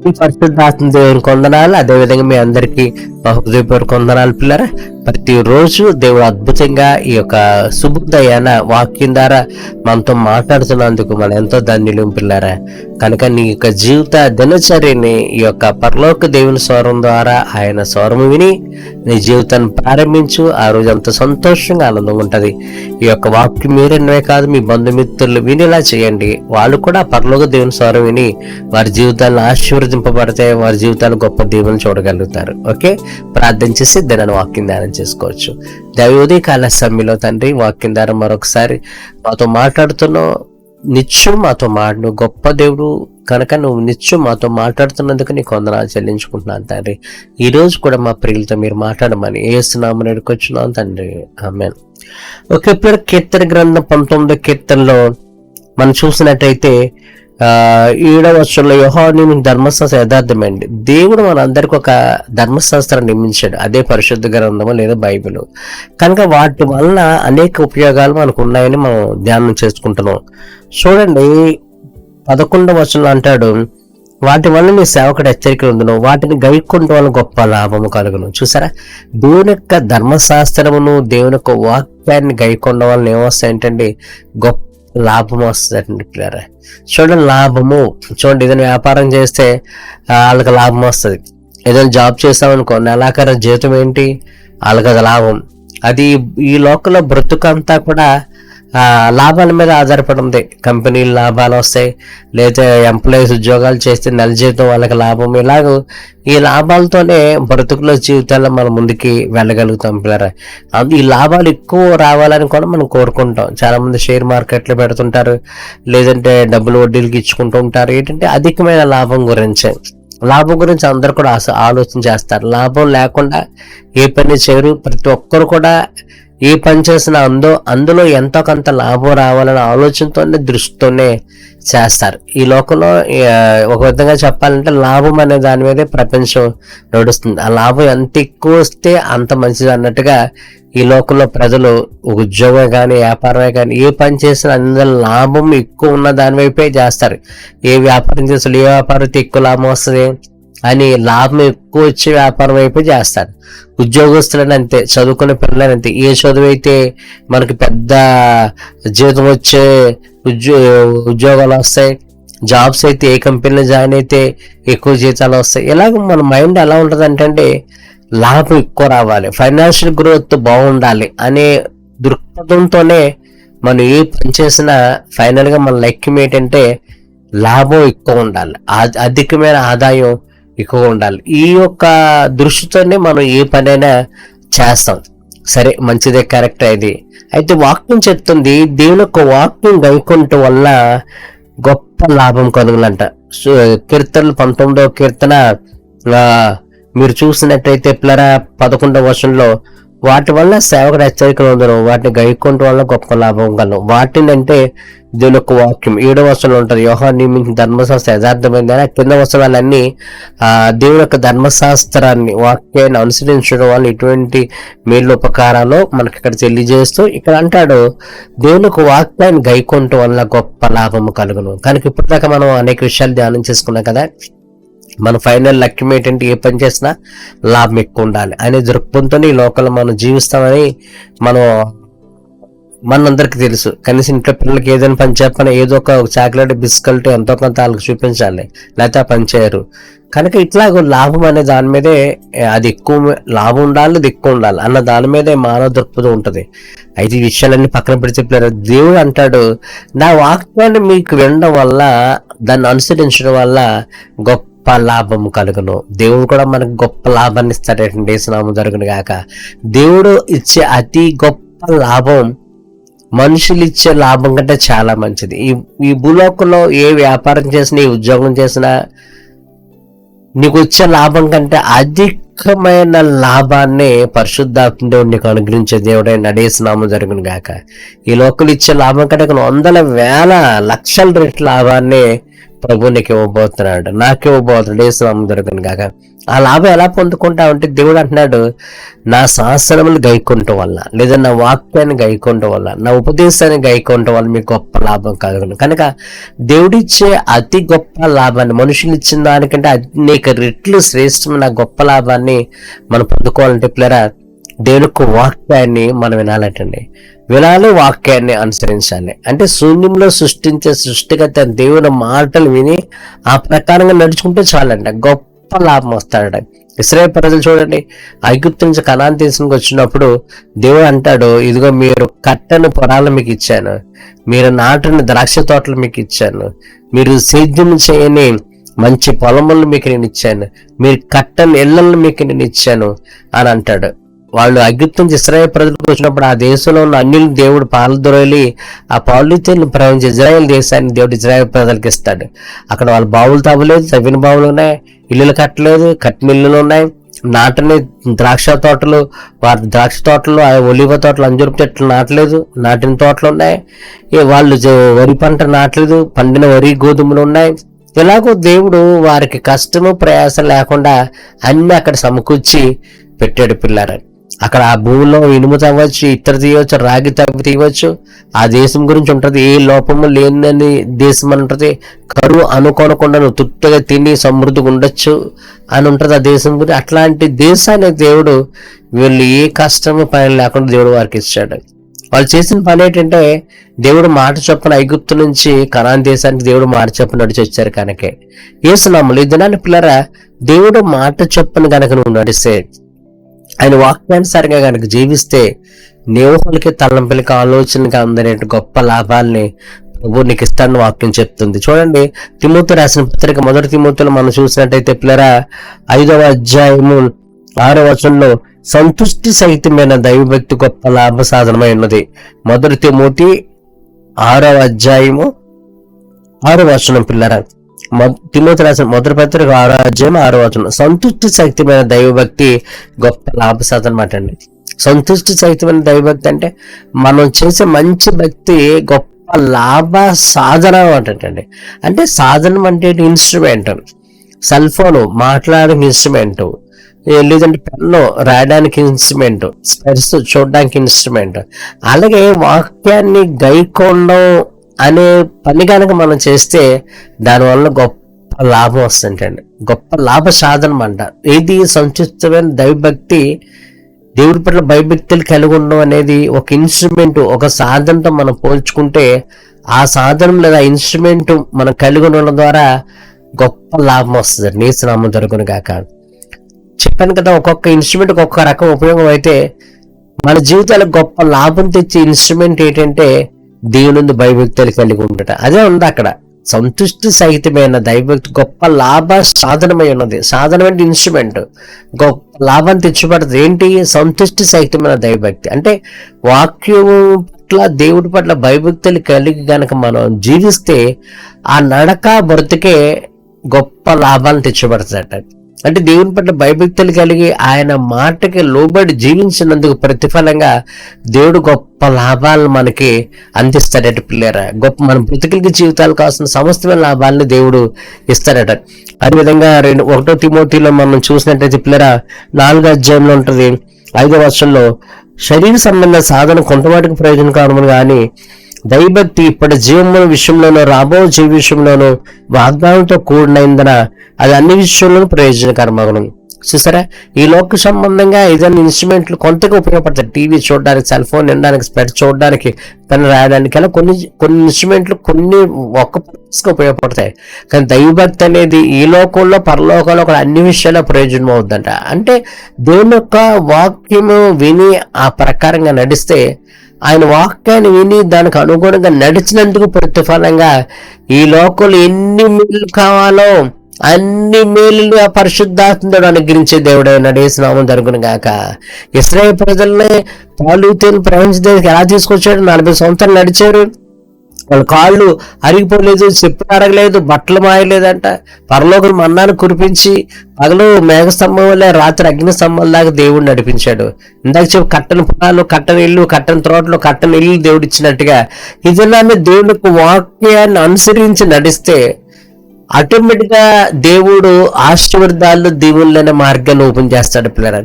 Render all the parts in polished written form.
ఈ పరిశుద్ధాత్మ దేవుని కొందనాలు. అదేవిధంగా మీ అందరికీ మా హృదయపూర్వక కొందనాలు పిల్లరా. ప్రతిరోజు దేవుడు అద్భుతంగా ఈ యొక్క శుభోదయాన వాక్యం ద్వారా మనతో మాట్లాడుతున్నందుకు మనం ఎంతో ధన్యులు పిల్లరా. కనుక నీ యొక్క జీవిత దినచర్యని ఈ యొక్క పరలోక దేవుని స్వరం ద్వారా ఆయన స్వరం విని నీ జీవితాన్ని ప్రారంభించు. ఆ రోజు అంత సంతోషంగా ఆనందంగా ఉంటుంది. ఈ యొక్క వాక్యం మీరెన్నవే కాదు, మీ బంధుమిత్రులు వినేలా చేయండి. వాళ్ళు కూడా పరలోక దేవుని స్వరం విని వారి జీవితాలను ఆశీర్వదింపబడితే వారి జీవితాలు గొప్ప దేవుని చూడగలుగుతారు. ఓకే, ప్రార్థన చేసి దినాన్ని వాక్యం ధ్యానం చేసుకోవచ్చు. దైవోదయ కాల సమయంలో తండ్రి వాక్యం ద్వారా మరొకసారి మాతో మాట్లాడుతున్నావు. నిత్యం మాతో మాట్లాడు గొప్ప దేవుడు కనుక నువ్వు నిత్యం మాతో మాట్లాడుతున్నందుకు నీకు వందనాలు చెల్లించుకుంటున్నాను తండ్రి. ఈ రోజు కూడా మా ప్రియులతో మీరు మాట్లాడమని యేసునామమున వేడుకొచ్చున్నాను తండ్రి, ఆమేన్. ఓకే, ఇప్పుడు కీర్తన గ్రంథం 19వ కీర్తనలో మనం చూసినట్టయితే 7వ వచనంలో యెహోవా నియమించిన ధర్మశాస్త్రం యథార్థమండి. దేవుడు మనందరికి ఒక ధర్మశాస్త్రాన్ని నియమించాడు. అదే పరిశుద్ధ గ్రంథము లేదా బైబిల్. కనుక వాటి వలన అనేక ఉపయోగాలు మనకు ఉన్నాయని మనం ధ్యానం చేసుకుంటున్నాం. చూడండి, 11వ వచనంలో అంటాడు, వాటి వల్ల నీ సేవకుడు హెచ్చరికలు ఉండును, వాటిని గైకొనడం వల్ల గొప్ప లాభము కలుగును. చూసారా, దేవుని యొక్క ధర్మశాస్త్రమును దేవుని యొక్క వాక్యాన్ని గైకొనడం వల్ల ఏమొస్తాయంటే గొప్ప లాభం వస్తుందండి పిల్లరా. చూడండి, లాభము చూడండి, ఏదైనా వ్యాపారం చేస్తే వాళ్ళకి లాభం వస్తుంది. ఏదైనా జాబ్ చేస్తామనుకో నెలాఖరు జీతం ఏంటి, వాళ్ళకి అది లాభం. అది ఈ లోకంలో బ్రతుకంతా కూడా లాభాల మీద ఆధారపడి ఉంది. కంపెనీలు లాభాలు వస్తాయి, లేదా ఎంప్లాయీస్ ఉద్యోగాలు చేస్తే నెల జీతం వాళ్ళకి లాభం. ఇలాగ ఈ లాభాలతోనే బ్రతుకుల జీవితాల్లో మనం ముందుకి వెళ్ళగలుగుతాం పిల్లరా. ఈ లాభాలు ఎక్కువ రావాలని కూడా మనం కోరుకుంటాం. చాలా మంది షేర్ మార్కెట్లో పెడుతుంటారు, లేదంటే డబ్బులు వడ్డీలకి ఇచ్చుకుంటూ ఉంటారు. ఏంటంటే అధికమైన లాభం గురించి అందరు కూడా ఆలోచన చేస్తారు. లాభం లేకుండా ఏ పని చేయరు. ప్రతి ఒక్కరు కూడా ఏ పని చేసినా అందులో ఎంతో కొంత లాభం రావాలనే ఆలోచనతోనే దృష్టితోనే చేస్తారు. ఈ లోకంలో ఒక విధంగా చెప్పాలంటే లాభం అనే దాని మీదే ప్రపంచం నడుస్తుంది. ఆ లాభం ఎంత ఎక్కువ వస్తే అంత మంచిది అన్నట్టుగా ఈ లోకంలో ప్రజలు ఉద్యోగమే కానీ వ్యాపారమే కానీ ఏ పని చేసినా అందులో లాభం ఎక్కువ ఉన్న దాని వైపే చేస్తారు. ఏ వ్యాపారం చేసిన ఏ వ్యాపారం ఎక్కువ లాభం వస్తుంది అని లాభం ఎక్కువ వచ్చే వ్యాపారం వైపు చేస్తారు. ఉద్యోగస్తులని అంతే, చదువుకునే పిల్లలని అంతే. ఏ చదువు అయితే మనకి పెద్ద జీతం వచ్చే ఉద్యోగాలు వస్తాయి, జాబ్స్ అయితే ఏ కంపెనీలో జాయిన్ అయితే ఎక్కువ జీతాలు వస్తాయి. ఇలాగ మన మైండ్ ఎలా ఉంటుంది అంటే లాభం ఎక్కువ రావాలి, ఫైనాన్షియల్ గ్రోత్ బాగుండాలి అనే దృక్పథంతోనే మనం ఏ పని చేసినా ఫైనల్గా మన లక్ష్యం ఏంటంటే లాభం ఎక్కువ ఉండాలి, అధికమైన ఆదాయం ఎక్కువ ఉండాలి. ఈ యొక్క దృష్టితోనే మనం ఏ పనైనా చేస్తాం. సరే, మంచిదే, కరెక్ట్. ఇది అయితే వాక్యం చెప్తుంది, దేవుని యొక్క వాక్యం గైకొనటం వల్ల గొప్ప లాభం కలుగులంట. కీర్తనలు 19వ కీర్తన మీరు చూసినట్టయితే పిల్లరా 11వ వచనంలో వాటి వల్ల సేవకుడు హెచ్చరికలు ఉందరు, వాటిని గైకొనటం వల్ల గొప్ప లాభం కలవు. వాటిని అంటే దేవుని యొక్క వాక్యం 7వ వచనంలో ఉంటుంది, యెహోవా నియమించిన ధర్మశాస్త్రం యథార్థమైందని. కింద వచనాలన్నీ దేవుని యొక్క ధర్మశాస్త్రాన్ని వాక్యాన్ని అనుసరించడం వల్ల ఎటువంటి మేలు ఉపకారాలు మనకి ఇక్కడ తెలియజేస్తూ ఇక్కడ అంటాడు, దేవుని యొక్క వాక్యాన్ని గైకొనటం వల్ల గొప్ప లాభము కలుగును. కనుక ఇప్పటిదాకా మనం అనేక విషయాలు ధ్యానం చేసుకున్నాం కదా. మన ఫైనల్ లక్ష్యం ఏంటంటే ఏ పని చేసినా లాభం ఎక్కువ ఉండాలి అనే దృక్పథంతో ఈ లోకంలో మనం జీవిస్తామని మనందరికి తెలుసు. కనీసం ఇంట్లో పిల్లలకి ఏదైనా పని చెప్పని ఏదో ఒక చాక్లెట్ బిస్కెట్ ఎంతో కొంత వాళ్ళకి చూపించాలి, లేకపోతే ఆ పని చేయరు. కనుక ఇట్లా లాభం అనే దాని మీదే అది ఎక్కువ లాభం ఉండాలి, అది ఎక్కువ ఉండాలి అన్న దాని మీదే మానవ దృక్పథం ఉంటుంది. అయితే ఈ విషయాలన్నీ పక్కన పెడితే దేవుడు అంటాడు, నా వాక్యాన్ని మీకు వినడం వల్ల దాన్ని అనుసరించడం వల్ల గొప్ప లాభం కలుగును. దేవుడు కూడా మనకు గొప్ప లాభాన్ని ఇస్తాడండి. యేసునామమున జరుగును గాక. దేవుడు ఇచ్చే అతి గొప్ప లాభం మనుషులు ఇచ్చే లాభం కంటే చాలా మంచిది. ఈ భూలోకంలో ఏ వ్యాపారం చేసినా, ఏ ఉద్యోగం చేసినా నీకు వచ్చే లాభం కంటే అధికమైన లాభాన్ని పరిశుద్ధాత్మ దేవుడు నీకు అనుగ్రహించే దేవుడైన యేసునామమున జరుగును గాక. ఈ లోకంలో ఇచ్చే లాభం కంటే వందల వేల లక్షల రెట్ల లాభాన్ని ప్రభు నీకు ఇవ్వబోతున్నాడు, నాకు ఇవ్వబోతున్నాడు. యేసునామమున జరుగును గాక. ఆ లాభం ఎలా పొందుకుంటామంటే దేవుడు అంటున్నాడు, నా శాసనములు గైకొనటం వల్ల, లేదా నా వాక్యాన్ని గైకొనటం వల్ల, నా ఉపదేశాన్ని గైకొనటం వల్ల మీకు గొప్ప లాభం కలుగును. కనుక దేవుడిచ్చే అతి గొప్ప లాభాన్ని, మనుషులు ఇచ్చిన దానికంటే అనేక రెట్లు శ్రేష్టమైన గొప్ప లాభాన్ని మనం పొందుకోవాలంటే పిల్లరా, దేవునికి వాక్యాన్ని మనం వినాలటండి. వినాలి, వాక్యాన్ని అనుసరించాలి. అంటే శూన్యంలో సృష్టించే సృష్టికర్త దేవుని మాటలు విని ఆ ప్రకారంగా నడుచుకుంటే చాలంట, గొప్ప లాభం వస్తాడట. ఇశ్రాయేలు ప్రజలు చూడండి, ఐగుప్తు నుంచి కనాను దేశానికి వచ్చినప్పుడు దేవుడు అంటాడు, ఇదిగో మీరు కట్టని పొలాలు మీకు ఇచ్చాను, మీరు నాటిన ద్రాక్ష తోటలు మీకు ఇచ్చాను, మీరు సేద్యం చేయని మంచి పొలములను మీకు నేను ఇచ్చాను, మీరు కట్టని ఇళ్లను మీకు నేను ఇచ్చాను అని అంటాడు. వాళ్ళు ఐగుప్తు నుంచి ఇశ్రాయేలు ప్రజలకు వచ్చినప్పుడు ఆ దేశంలో ఉన్న అన్యులు దేవుడు పాలదొరలి ఆ పాలుతీలను ప్రవహించి ఇజ్రాయేల్ దేశాన్ని దేవుడు ఇజ్రాయేల్ ప్రజలకు ఇస్తాడు. అక్కడ వాళ్ళు బావులు తవ్వలేదు, తవ్విన బావులు ఉన్నాయి, ఇల్లులు కట్టలేదు, కట్టిన ఇల్లులు ఉన్నాయి, నాటని ద్రాక్ష తోటలు, వారి ద్రాక్ష తోటలు, ఒలివ తోటలు, అంజూరపు చెట్లు నాటలేదు, నాటిన తోటలు ఉన్నాయి. వాళ్ళు వరి పంట నాటలేదు, పండిన వరి గోధుమలు ఉన్నాయి. ఇలాగో దేవుడు వారికి కష్టము ప్రయాసం లేకుండా అన్ని అక్కడ సమకూర్చి పెట్టాడు పిల్లారని. అక్కడ ఆ భూమిలో ఇనుము తవ్వచ్చు, ఇత్తర తీయవచ్చు, రాగి తీయవచ్చు. ఆ దేశం గురించి ఉంటది, ఏ లోపము లేని దేశం అని ఉంటది. కరువు అనుకోనకుండా నువ్వు తుట్టుగా తిని సమృద్ధిగా ఉండొచ్చు అని ఉంటది ఆ దేశం గురించి. అట్లాంటి దేశాన్ని దేవుడు వీళ్ళు ఏ కష్టము పని లేకుండా దేవుడు వారికి ఇచ్చాడు. వాళ్ళు చేసిన పని ఏంటంటే, దేవుడు మాట చొప్పున ఐగుప్తు నుంచి కనాను దేశానికి దేవుడు మాట చొప్పున నడిచి వచ్చారు. కనుకే యేసునామములో ఈ దినాన్ని పిల్లరా, దేవుడు మాట చొప్పున కనుక నువ్వు నడిస్తే, ఆయన వాక్యానుసారంగా కనుక జీవిస్తే, నేవులకి తలంపులకి ఆలోచనకి అందరే గొప్ప లాభాల్ని ప్రభు నీకు ఇస్తాడని వాక్యం చెప్తుంది. చూడండి, తిమోతి రాసిన పత్రిక మొదటి తిమోతిలో మనం చూసినట్టయితే పిల్లరా 5వ అధ్యాయము 6వ వచనంలో, సంతుష్టి సహితమైన దైవభక్తి గొప్ప లాభ సాధనమై ఉన్నది. మొదటి తిమోతి 6వ అధ్యాయము 6వ వచనం పిల్లరా, తిమోతి రాసిన మొదటి పత్రిక 6వ అధ్యాయం 6వ వచనం, సంతుష్టి సహితమైన దైవభక్తి గొప్ప లాభ సాధన అండి. సంతుష్టి సహితమైన దైవభక్తి అంటే మనం చేసే మంచి భక్తి గొప్ప లాభ సాధన అంటండి. అంటే సాధనం అంటే ఇన్స్ట్రుమెంట్, సెల్ ఫోన్ మాట్లాడడానికి ఇన్స్ట్రుమెంట్, లేదంటే పెన్ను రాయడానికి ఇన్స్ట్రుమెంట్, స్పెర్స్ చూడడానికి ఇన్స్ట్రుమెంట్. అలాగే వాక్యాన్ని గైకొనడం అనే పని కనుక మనం చేస్తే దానివల్ల గొప్ప లాభం వస్తుంటండి, గొప్ప లాభ సాధనం అంట. ఇది సంతుష్టమైన దైవభక్తి, దేవుడి పట్ల భయభక్తులు కలిగి ఉండడం అనేది ఒక ఇన్స్ట్రుమెంట్, ఒక సాధనతో మనం పోల్చుకుంటే ఆ సాధనం లేదా ఇన్స్ట్రుమెంట్ మనం కలిగి ఉండడం ద్వారా గొప్ప లాభం వస్తుంది. నీసనామం జరుగును గాక. చెప్పాను కదా, ఒక్కొక్క ఇన్స్ట్రుమెంట్ ఒక్కొక్క రకం ఉపయోగం అయితే మన జీవితాలకు గొప్ప లాభం తెచ్చే ఇన్స్ట్రుమెంట్ ఏంటంటే దేవుని భయభక్తులు కలిగి ఉండట. అదే ఉంది అక్కడ. సంతుష్టి సహితమైన దైవభక్తి గొప్ప లాభ సాధనమై ఉన్నది. సాధనం అంటే ఇన్స్ట్రుమెంట్, గొప్ప లాభాన్ని తెచ్చిపడుతుంది. ఏంటి? సంతుష్టి సహితమైన దైవభక్తి అంటే వాక్యం పట్ల దేవుడి పట్ల భయభక్తులు కలిగి గనక మనం జీవిస్తే ఆ నడక బ్రతుకే గొప్ప లాభాలను తెచ్చిపడుతుందట. అంటే దేవుని పట్ల భయభక్తులు కలిగి ఆయన మాటకి లోబడి జీవించినందుకు ప్రతిఫలంగా దేవుడు గొప్ప లాభాలను మనకి అందిస్తాడట పిల్లరా. గొప్ప మన బ్రతుకులకి జీవితాలు కావాల్సిన సమస్తమైన లాభాలని దేవుడు ఇస్తాడట. అదేవిధంగా 1వ తిమోతిలో మనం చూసినట్టయితే పిల్లరా 4వ అధ్యాయంలో ఉంటుంది 5వ వచనంలో, శరీర సంబంధ సాధన కొంతవాటికి ప్రయోజనకరములు కానీ దైవభక్తి ఇప్పటి జీవముల విషయంలోనూ రాబో జీవ విషయంలోనూ వాగ్దానంతో కూడినందున అది అన్ని విషయంలోనూ ప్రయోజనకరమగును. చూసారా, ఈ లోక సంబంధంగా ఏదైనా ఇన్స్ట్రుమెంట్లు కొంతగా ఉపయోగపడతాయి. టీవీ చూడడానికి, సెల్ ఫోన్ వినడానికి, స్పెడ్ చూడడానికి, పెన్ రాయడానికి, అలా కొన్ని ఇన్స్ట్రుమెంట్లు కొన్ని ఒక్క పర్పస్గా ఉపయోగపడతాయి. కానీ దైవభక్తి అనేది ఈ లోకంలో పరలోకంలో కూడా అన్ని విషయాల్లో ప్రయోజనం అవుతుందంట. అంటే దేవుని యొక్క వాక్యము విని ఆ ప్రకారంగా నడిస్తే, ఆయన వాక్యాన్ని విని దానికి అనుగుణంగా నడిచినందుకు ప్రతిఫలంగా ఈ లోకంలో ఎన్ని మేలు కావాలో అన్ని మేలు ఆ పరిశుద్ధాత్ముడు అనుగ్రహించే దేవుడు అయినాడు. యేసునామం జరుగును గాక. ఇశ్రాయేలు ప్రజల్ని పాలుతీలు ప్రవహించడానికి ఎలా తీసుకొచ్చాడు? 40 సంవత్సరాలు నడిచారు. వాళ్ళ కాళ్ళు అరిగిపోలేదు, చెప్పులు అరగలేదు, బట్టలు మాయలేదంట. పరలోకం మన్నాను కురిపించి పగలు మేఘస్తంభం వల్ల రాత్రి అగ్ని స్తంభం దాకా దేవుడు నడిపించాడు. ఇందాక చెప్పి కట్టని పొలాలు, కట్టని ఇల్లు, కట్టని తోటలు, కట్టని ఇల్లు దేవుడు ఇచ్చినట్టుగా ఇదిలానే దేవుడికి వాక్యాన్ని అనుసరించి నడిస్తే ఆటోమేటిక్ గా దేవుడు ఆశీర్వాదాలు దీవులైన మార్గాన్ని ఓపెన్ చేస్తాడు పిల్లరా.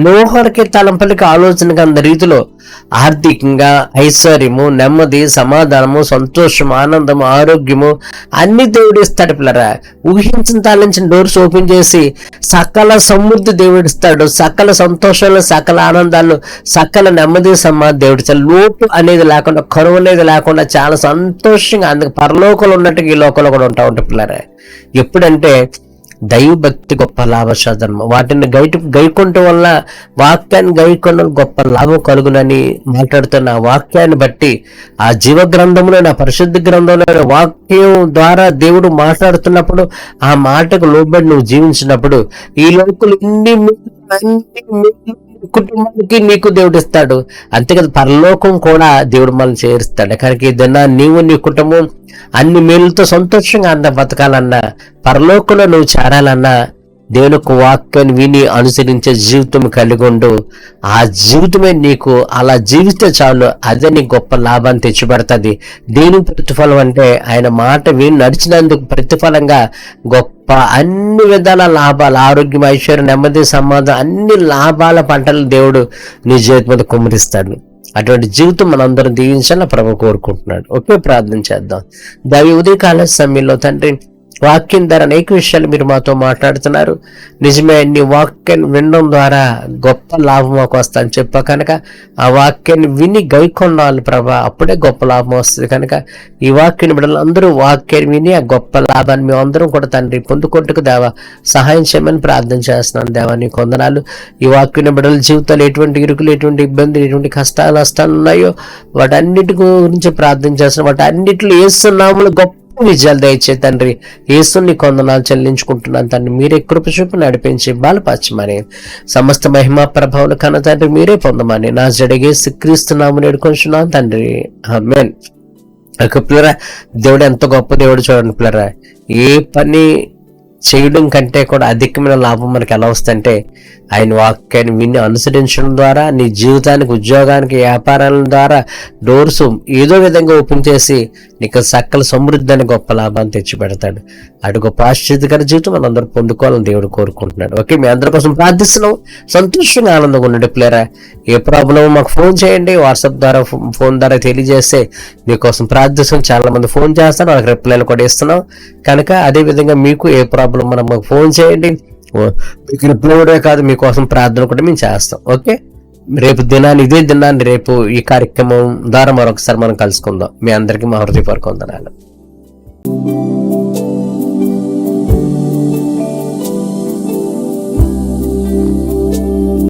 నోహరికి తలంపలికి ఆలోచనగా అంద రీతిలో ఆర్థికంగా ఐశ్వర్యము, నెమ్మది, సమాధానము, సంతోషము, ఆనందము, ఆరోగ్యము అన్ని దేవుడు ఇస్తాడు పిల్లరా. ఊహించిన తాళించిన డోర్స్ ఓపెన్ చేసి సకల సమృద్ధి దేవుడిస్తాడు. సకల సంతోషాలు, సకల ఆనందాలు, సకల నెమ్మది, దేవుడు చాలా లోటు అనేది లేకుండా, కరువు అనేది లేకుండా చాలా సంతోషంగా అందుకు పరలోకంలో ఉన్నట్టుగా ఈ లోకంలో కూడా ఉంటా పిల్లరా. ఎప్పుడంటే దైవభక్తి గొప్ప లాభసాధనం. వాటిని గైకొనటం వల్ల, వాక్యాన్ని గైకొనడం గొప్ప లాభం కలుగునని మాట్లాడుతున్న వాక్యాన్ని బట్టి, ఆ జీవ గ్రంథంలో, నా పరిశుద్ధ గ్రంథంలో వాక్యం ద్వారా దేవుడు మాట్లాడుతున్నప్పుడు ఆ మాటకు లోబడి నువ్వు జీవించినప్పుడు ఈ లోకులు కుటుంబానికి నీకు దేవుడు ఇస్తాడు. అంతే కదా, పరలోకం కూడా దేవుడు మనల్ని చేరుస్తాడు. కనుక ఏదన్నా నీవు నీ కుటుంబం అన్ని మేలుతో సంతోషంగా బతకాలన్నా, పరలోకంలో నువ్వు చేరాలన్నా దేవుని యొక్క వాక్యాన్ని విని అనుసరించే జీవితం కలిగి ఉండు. ఆ జీవితమే నీకు అలా జీవిస్తే చాలు, అదే నీకు గొప్ప లాభాన్ని తెచ్చిపెడుతుంది. దేని ప్రతిఫలం అంటే ఆయన మాట విని నడిచినందుకు ప్రతిఫలంగా గొప్ప అన్ని విధాల లాభాలు, ఆరోగ్యం, ఐశ్వర్యం, నెమ్మది, సమాధానం, అన్ని లాభాల పంటలు దేవుడు నీ జీవితం మీద కుమ్మరిస్తాడు. అటువంటి జీవితం మనందరం దీవించాలని ప్రభు కోరుకుంటున్నాడు. ఒకే ప్రార్థన చేద్దాం. దైవ ఉదయకాల సమయంలో తండ్రి, వాక్యం ద్వారా అనేక విషయాలు మీరు మాతో మాట్లాడుతున్నారు. నిజమే, నీ వాక్యాన్ని వినడం ద్వారా గొప్ప లాభం మాకు వస్తా అని చెప్పా కనుక ఆ వాక్యాన్ని విని గైకొన్నాళ్ళు ప్రభా, అప్పుడే గొప్ప లాభం వస్తుంది. కనుక ఈ వాక్యాన్ని బిడ్డలు అందరూ వాక్యాన్ని విని ఆ గొప్ప లాభాన్ని మేము అందరం కూడా తండ్రి పొందుకుంటూ దేవా సహాయం చేయమని ప్రార్థన చేస్తున్నాను. దేవా నీ కొందనాలు. ఈ వాక్యాన్ని బిడ్డల జీవితాలు ఎటువంటి ఇరుకులు, ఎటువంటి ఇబ్బందులు, ఎటువంటి కష్టాలు, నష్టాలు ఉన్నాయో వాటన్నిటి గురించి ప్రార్థన చేస్తున్నాం. వాటన్నిటిలో ఏస్తున్నాములు గొప్ప విజయాలు దయచే తండ్రి. యేసుని కొందనాలు చెల్లించుకుంటున్నాను తండ్రి. మీరే కృప చూపి నడిపించి బలపరచమని, సమస్త మహిమా ప్రభావం కన్న తండ్రి మీరే పొందమని నా జడిగేసి క్రీస్తునామని వేడుకొంచున్నాను తండ్రి. ఆమేన్. పిల్లరా, దేవుడు ఎంత గొప్ప దేవుడు చూడండి పిల్లరా. ఏ పని చేయడం కంటే కూడా అధికమైన లాభం మనకి ఎలా వస్తుందంటే ఆయన వాక్యాన్ని విని అనుసరించడం ద్వారా నీ జీవితానికి, ఉద్యోగానికి, వ్యాపారాల ద్వారా డోర్స్ ఏదో విధంగా ఓపెన్ చేసి నీకు సకల సమృద్ధి అని గొప్ప లాభాన్ని తెచ్చి పెడతాడు. అటు గొప్ప ఆశ్చర్యకర జీవితం మనం అందరూ పొందుకోవాలని దేవుడు కోరుకుంటున్నాడు. ఓకే, మీ అందరి కోసం ప్రార్థిస్తున్నాం. సంతోషంగా ఆనందంగా ఉండండి పిల్లరా. ఏ ప్రాబ్లం మాకు ఫోన్ చేయండి. వాట్సాప్ ద్వారా, ఫోన్ ద్వారా తెలియజేస్తే మీకోసం ప్రార్థిస్తున్నాం. చాలా మంది ఫోన్ చేస్తారు, వాళ్ళకి రిప్లైలు కూడా ఇస్తున్నాం. కనుక అదే విధంగా మీకు ఏ ప్రాబ్లం మనం మాకు ఫోన్ చేయండి. మీకు రిప్లై కాదు, మీకోసం ప్రార్థన కూడా మేము చేస్తాం. ఓకే, రేపు ఇదే దినాన్ని రేపు ఈ కార్యక్రమం ద్వారా మరొకసారి మనం కలుసుకుందాం. మీ అందరికీ మా హృదయపూర్వక వందనాలు.